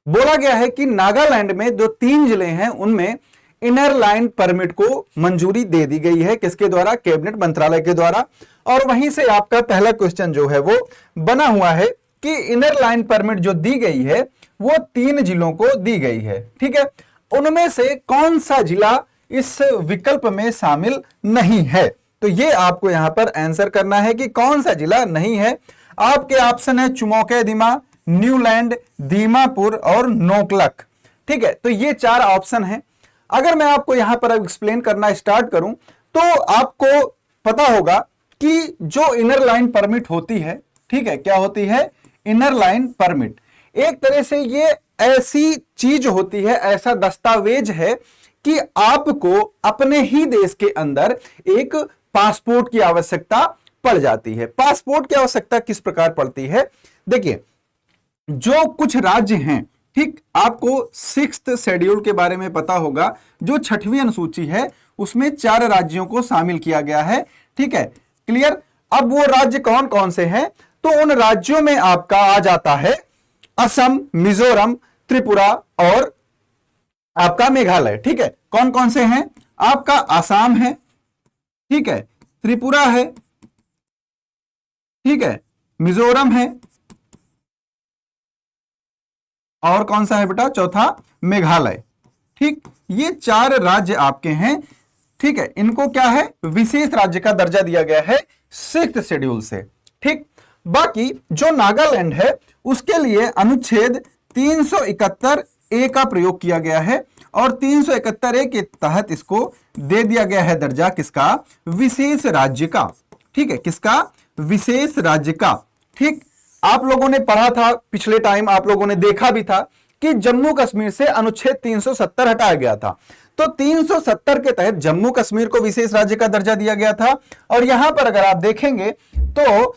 बोला गया है कि नागालैंड में जो 3 जिले हैं उनमें इनर लाइन परमिट को मंजूरी दे दी गई है, किसके द्वारा? कैबिनेट मंत्रालय के द्वारा। और वहीं से आपका पहला क्वेश्चन जो है वो बना हुआ है कि इनर लाइन परमिट जो दी गई है वो 3 जिलों को दी गई है, ठीक है। उनमें से कौन सा जिला इस विकल्प में शामिल नहीं है? तो ये आपको यहां पर आंसर करना है कि कौन सा जिला नहीं है। आपके ऑप्शन है चुमौके-दिमा, न्यूलैंड, दीमापुर और नोकलक, ठीक है। तो ये 4 ऑप्शन हैं। अगर मैं आपको यहां पर एक्सप्लेन करना स्टार्ट करूं तो आपको पता होगा कि जो इनर लाइन परमिट होती है, ठीक है, क्या होती है? इनर लाइन परमिट एक तरह से ये ऐसी चीज होती है, ऐसा दस्तावेज है कि आपको अपने ही देश के अंदर एक पासपोर्ट की आवश्यकता पड़ जाती है। पासपोर्ट की आवश्यकता किस प्रकार पड़ती है? देखिए, जो कुछ राज्य हैं, ठीक, आपको 6th शेड्यूल के बारे में पता होगा, जो 6वीं अनुसूची है उसमें 4 राज्यों को शामिल किया गया है, ठीक है, क्लियर। अब वो राज्य कौन कौन से हैं? तो उन राज्यों में आपका आ जाता है असम, मिजोरम, त्रिपुरा और आपका मेघालय, ठीक है। कौन कौन से हैं? आपका आसाम है, ठीक है, त्रिपुरा है, ठीक है, मिजोरम है, और कौन सा है बेटा? चौथा मेघालय, ठीक। ये 4 राज्य आपके हैं, ठीक है। इनको क्या है? विशेष राज्य का दर्जा दिया गया है 6th शेड्यूल से, ठीक। बाकी जो नागालैंड है उसके लिए अनुच्छेद 371 ए का प्रयोग किया गया है और 371 ए के तहत इसको दे दिया गया है दर्जा किसका? विशेष राज्य का, ठीक है। किसका? विशेष राज्य का, ठीक। आप लोगों ने पढ़ा था पिछले टाइम, आप लोगों ने देखा भी था कि जम्मू कश्मीर से अनुच्छेद 370 हटाया गया था। तो 370 के तहत जम्मू कश्मीर को विशेष राज्य का दर्जा दिया गया था। और यहां पर अगर आप देखेंगे तो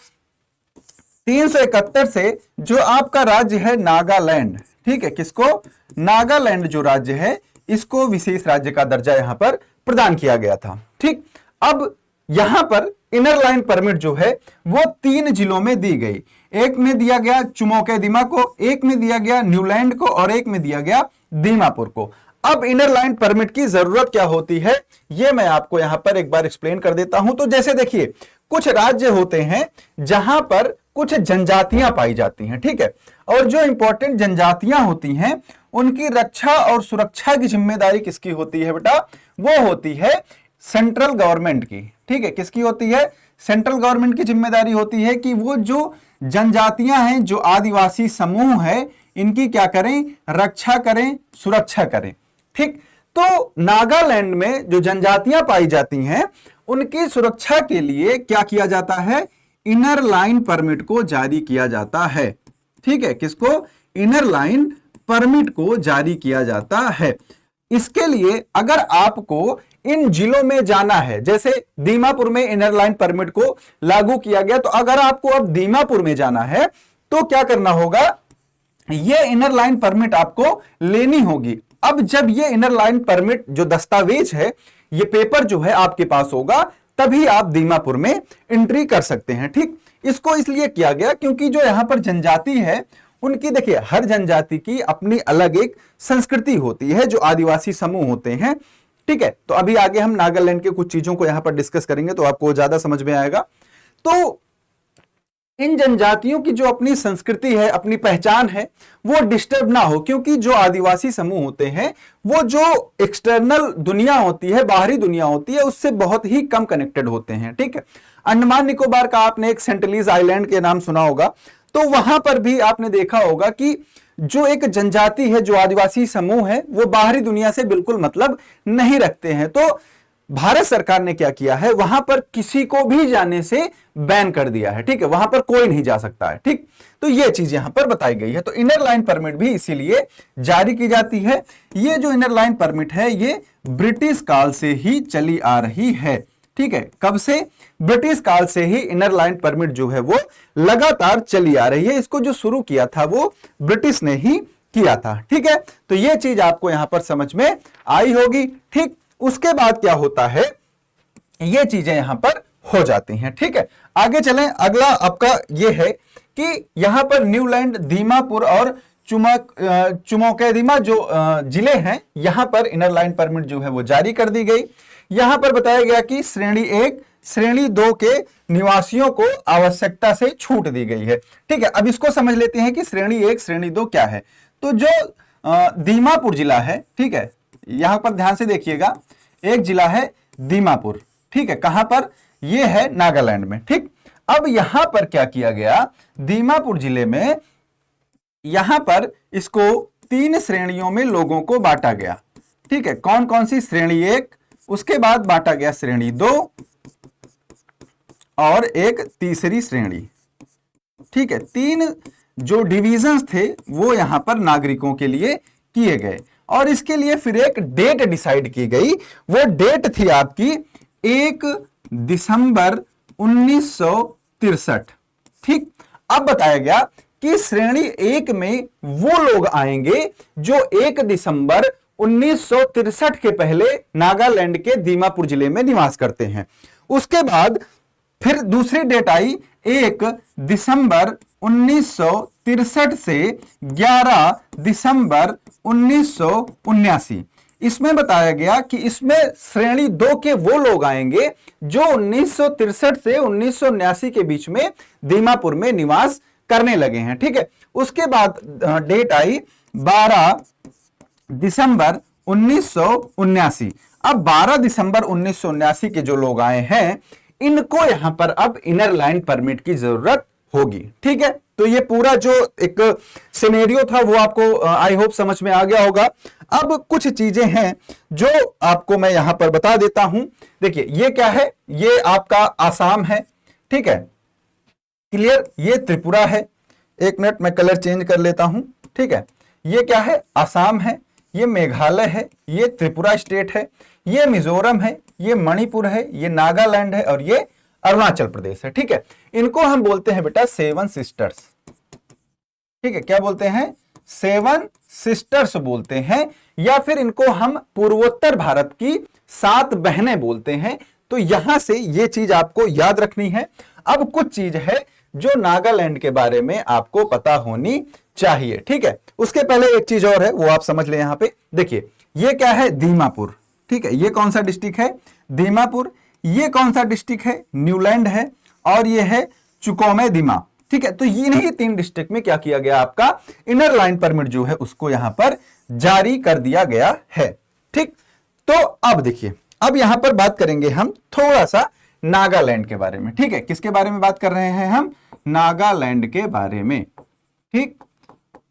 371 से जो आपका राज्य है नागालैंड, ठीक है, किसको? नागालैंड जो राज्य है इसको विशेष राज्य का दर्जा यहां पर प्रदान किया गया था, ठीक। अब यहां पर इनर लाइन परमिट जो है वो 3 जिलों में दी गई। एक में दिया गया चुमौके-दिमा को, एक में दिया गया न्यूलैंड को और एक में दिया गया दीमापुर को। अब इनर लाइन परमिट की जरूरत क्या होती है ये मैं आपको यहां पर एक बार एक्सप्लेन कर देता हूं। तो जैसे देखिए, कुछ राज्य होते हैं जहां पर कुछ जनजातियां पाई जाती हैं, ठीक है, और जो इंपॉर्टेंट जनजातियां होती हैं उनकी रक्षा और सुरक्षा की जिम्मेदारी किसकी होती है बेटा? वो होती है सेंट्रल गवर्नमेंट की, ठीक है। किसकी होती है? सेंट्रल गवर्नमेंट की जिम्मेदारी होती है कि वो जो जनजातियां हैं, जो आदिवासी समूह है, इनकी क्या करें? रक्षा करें, सुरक्षा करें, ठीक। तो नागालैंड में जो जनजातियां पाई जाती हैं उनकी सुरक्षा के लिए क्या किया जाता है? इनर लाइन परमिट को जारी किया जाता है, ठीक है। किसको? इनर लाइन परमिट को जारी किया जाता है। इसके लिए अगर आपको इन जिलों में जाना है, जैसे दीमापुर में इनर लाइन परमिट को लागू किया गया, तो अगर आपको अब दीमापुर में जाना है तो क्या करना होगा? ये इनर लाइन परमिट आपको लेनी होगी। अब जब ये इनर लाइन परमिट जो दस्तावेज है, ये पेपर जो है आपके पास होगा, तभी आप दीमापुर में एंट्री कर सकते हैं, ठीक। इसको इसलिए किया गया क्योंकि जो यहां पर जनजाति है उनकी, देखिए, हर जनजाति की अपनी अलग एक संस्कृति होती है, जो आदिवासी समूह होते हैं, ठीक है। तो अभी आगे हम नागालैंड के कुछ चीजों को यहां पर डिस्कस करेंगे तो आपको ज्यादा समझ में आएगा। तो इन जनजातियों की जो अपनी संस्कृति है, अपनी पहचान है, वो डिस्टर्ब ना हो, क्योंकि जो आदिवासी समूह होते हैं वो जो एक्सटर्नल दुनिया होती है, बाहरी दुनिया होती है, उससे बहुत ही कम कनेक्टेड होते हैं, ठीक है। अंडमान निकोबार का आपने एक सेंटलीज आइलैंड के नाम सुना होगा, तो वहां पर भी आपने देखा होगा कि जो एक जनजाति है, जो आदिवासी समूह है, वो बाहरी दुनिया से बिल्कुल मतलब नहीं रखते हैं। तो भारत सरकार ने क्या किया है, वहां पर किसी को भी जाने से बैन कर दिया है, ठीक है, वहां पर कोई नहीं जा सकता है, ठीक। तो ये चीज यहां पर बताई गई है। तो इनर लाइन परमिट भी इसीलिए जारी की जाती है। ये जो इनर लाइन परमिट है ये ब्रिटिश काल से ही चली आ रही है, ठीक है। कब से? ब्रिटिश काल से ही इनर लाइन परमिट जो है वो लगातार चली आ रही है। इसको जो शुरू किया था वो ब्रिटिश ने ही किया था, ठीक है। तो ये चीज आपको यहां पर समझ में आई होगी, ठीक। उसके बाद क्या होता है, ये चीजें यहां पर हो जाती हैं, ठीक है। आगे चलें, अगला आपका ये है कि यहां पर न्यूलैंड, दीमापुर और चुमौकेदिमा जो जिले हैं, यहां पर इनर लाइन परमिट जो है वो जारी कर दी गई। यहां पर बताया गया कि श्रेणी 1 श्रेणी 2 के निवासियों को आवश्यकता से छूट दी गई है। ठीक है, अब इसको समझ लेते हैं कि श्रेणी 1 श्रेणी 2 क्या है। तो जो दीमापुर जिला है, ठीक है, यहां पर ध्यान से देखिएगा, एक जिला है दीमापुर, ठीक है, कहां पर, यह है नागालैंड में। ठीक, अब यहां पर क्या किया गया, दीमापुर जिले में यहां पर इसको 3 श्रेणियों में लोगों को बांटा गया। ठीक है, कौन कौन सी, श्रेणी 1, उसके बाद बांटा गया श्रेणी 2 और एक तीसरी श्रेणी। ठीक है, 3 जो डिविजन्स थे वो यहां पर नागरिकों के लिए किए गए और इसके लिए फिर एक डेट डिसाइड की गई। वो डेट थी आपकी 1 दिसंबर 1963। ठीक, अब बताया गया कि श्रेणी 1 में वो लोग आएंगे जो 1 दिसंबर 1963 के पहले नागालैंड के दीमापुर जिले में निवास करते हैं। उसके बाद फिर दूसरी डेट आई 1 दिसंबर 1963 से 11 दिसंबर 1979। इसमें बताया गया कि इसमें श्रेणी 2 के वो लोग आएंगे जो 1963 से 1979 के बीच में दीमापुर में निवास करने लगे हैं। ठीक है, उसके बाद डेट आई 12 दिसंबर 1979। अब 12 दिसंबर 1979 के जो लोग आए हैं, इनको यहां पर अब इनर लाइन परमिट की जरूरत होगी। ठीक है, तो ये पूरा जो एक सिनेरियो था वो आपको आई होप समझ में आ गया होगा। अब कुछ चीजें हैं जो आपको मैं यहां पर बता देता हूं। देखिए, ये क्या है, ये आपका आसाम है। ठीक है, क्लियर, ये त्रिपुरा है। एक मिनट मैं कलर चेंज कर लेता हूं। ठीक है, ये क्या है, आसाम है, ये मेघालय है, ये त्रिपुरा स्टेट है, ये मिजोरम है, ये मणिपुर है, ये नागालैंड है और ये अरुणाचल प्रदेश है। ठीक है, इनको हम बोलते हैं बेटा 7 सिस्टर्स। ठीक है, क्या बोलते हैं, 7 सिस्टर्स बोलते हैं, या फिर इनको हम पूर्वोत्तर भारत की 7 बहनें बोलते हैं। तो यहां से ये चीज आपको याद रखनी है। अब कुछ चीज है जो नागालैंड के बारे में आपको पता होनी चाहिए। ठीक है, उसके पहले एक चीज और है, वो आप समझ लें। यहां पे देखिए, ये क्या है, दीमापुर। ठीक है, ये कौन सा डिस्ट्रिक्ट है, दीमापुर। ये कौन सा डिस्ट्रिक्ट है, न्यूलैंड है, और ये है चुकोमेदिमा। ठीक है, तो इन्हीं 3 डिस्ट्रिक्ट में क्या किया गया, आपका इनर लाइन परमिट जो है उसको यहां पर जारी कर दिया गया है। ठीक, तो अब देखिए, अब यहां पर बात करेंगे हम थोड़ा सा नागालैंड के बारे में। ठीक है, किसके बारे में बात कर रहे हैं हम, नागालैंड के बारे में। ठीक,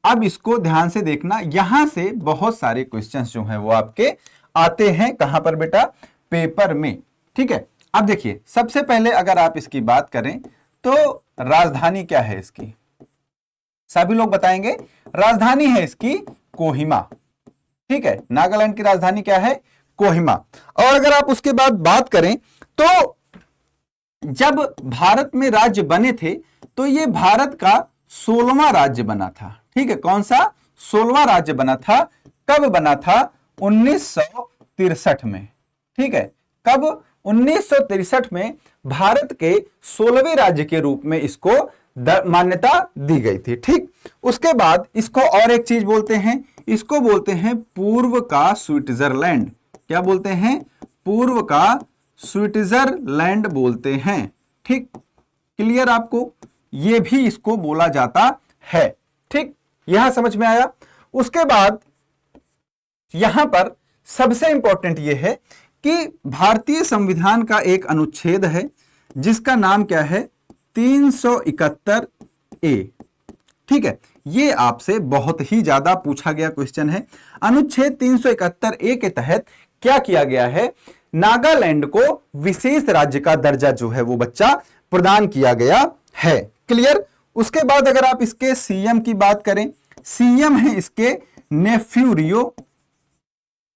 अब इसको ध्यान से देखना, यहां से बहुत सारे क्वेश्चंस जो हैं वो आपके आते हैं। कहां पर बेटा, पेपर में। ठीक है, अब देखिए, सबसे पहले अगर आप इसकी बात करें तो राजधानी क्या है इसकी, सभी लोग बताएंगे, राजधानी है इसकी कोहिमा। ठीक है, नागालैंड की राजधानी क्या है, कोहिमा। और अगर आप उसके बाद बात करें तो जब भारत में राज्य बने थे तो ये भारत का 16वां राज्य बना था। ठीक है, कौन सा, 16वां राज्य बना था। कब बना था, 1963 में। ठीक है, कब, 1963 में भारत के 16वें राज्य के रूप में इसको मान्यता दी गई थी। ठीक, उसके बाद इसको और एक चीज बोलते हैं, इसको बोलते हैं पूर्व का स्विट्जरलैंड। क्या बोलते हैं, पूर्व का स्विट्जरलैंड बोलते हैं। ठीक, क्लियर आपको, ये भी इसको बोला जाता है। ठीक, यहां समझ में आया। उसके बाद यहां पर सबसे इंपॉर्टेंट यह है कि भारतीय संविधान का एक अनुच्छेद है जिसका नाम क्या है, 371 ए। ठीक है, ये आपसे बहुत ही ज्यादा पूछा गया क्वेश्चन है। अनुच्छेद 371 ए के तहत क्या किया गया है, नागालैंड को विशेष राज्य का दर्जा जो है वो बच्चा प्रदान किया गया है। क्लियर। उसके बाद अगर आप इसके सीएम की बात करें, सीएम है इसके नेफ्यू रियो।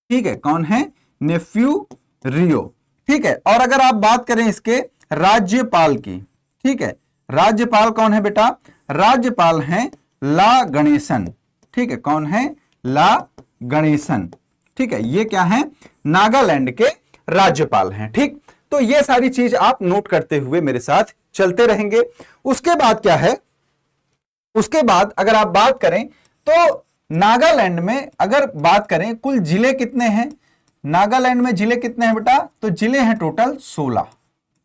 ठीक है, कौन है, नेफ्यू रियो। ठीक है, और अगर आप बात करें इसके राज्यपाल की, ठीक है, राज्यपाल कौन है बेटा, राज्यपाल हैं ला गणेशन। ठीक है, कौन है, ला गणेशन। ठीक है, ये क्या है, नागालैंड के राज्यपाल हैं। ठीक, तो ये सारी चीज आप नोट करते हुए मेरे साथ चलते रहेंगे। उसके बाद क्या है, उसके बाद अगर आप बात करें तो नागालैंड में अगर बात करें कुल जिले कितने हैं, नागालैंड में जिले कितने हैं बेटा, तो जिले हैं टोटल 16।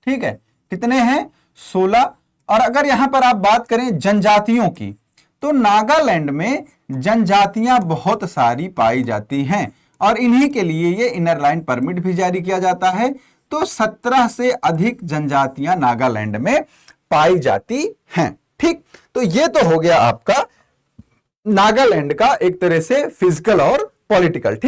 ठीक है, कितने हैं, 16। और अगर यहां पर आप बात करें जनजातियों की, तो नागालैंड में जनजातियां बहुत सारी पाई जाती हैं और इन्हीं के लिए ये इनर लाइन परमिट भी जारी किया जाता है। तो 17 से अधिक जनजातियां नागालैंड में पाई जाती हैं। ठीक, तो ये तो हो गया आपका नागालैंड का एक तरह से फिजिकल और पॉलिटिकल। ठीक।